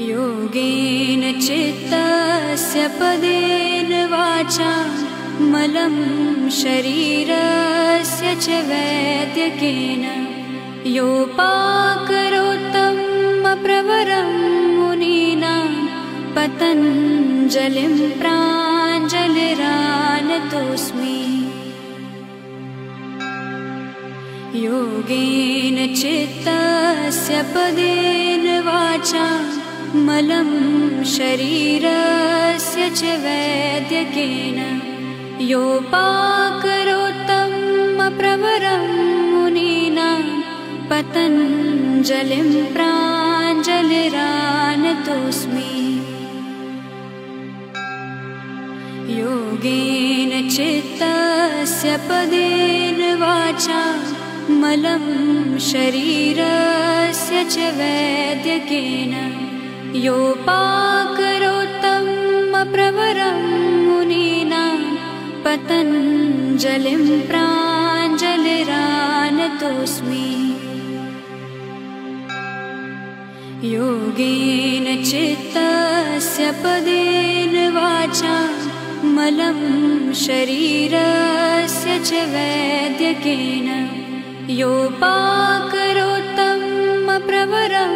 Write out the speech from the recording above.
योगेन चित्तस्य पदेन वाचा मलं शरीरस्य च वैद्यकेन योपाकरोत्तम प्रवरं मुनीनां पतञ्जलिं प्राञ्जलिरानतोऽस्मि। योगेन चित्तस्य पदेन वाचा मलं शरीरस्य च वैद्यकेन योपाकरोत्तम प्रवरं मुनीनां पतञ्जलिं प्राञ्जलिरानतोऽस्मि। योगेन चित्तस्य पदेन वाचा मलं शरीरस्य च वैद्यकेन योपाकरोत्तम प्रवरं मुनीनां पतञ्जलिं प्राञ्जलिरानतोऽस्मि। योगेन चित्तस्य पदेन वाचा मलं शरीरस्य च वैद्यकेन योपाकरोत्तम प्रवरं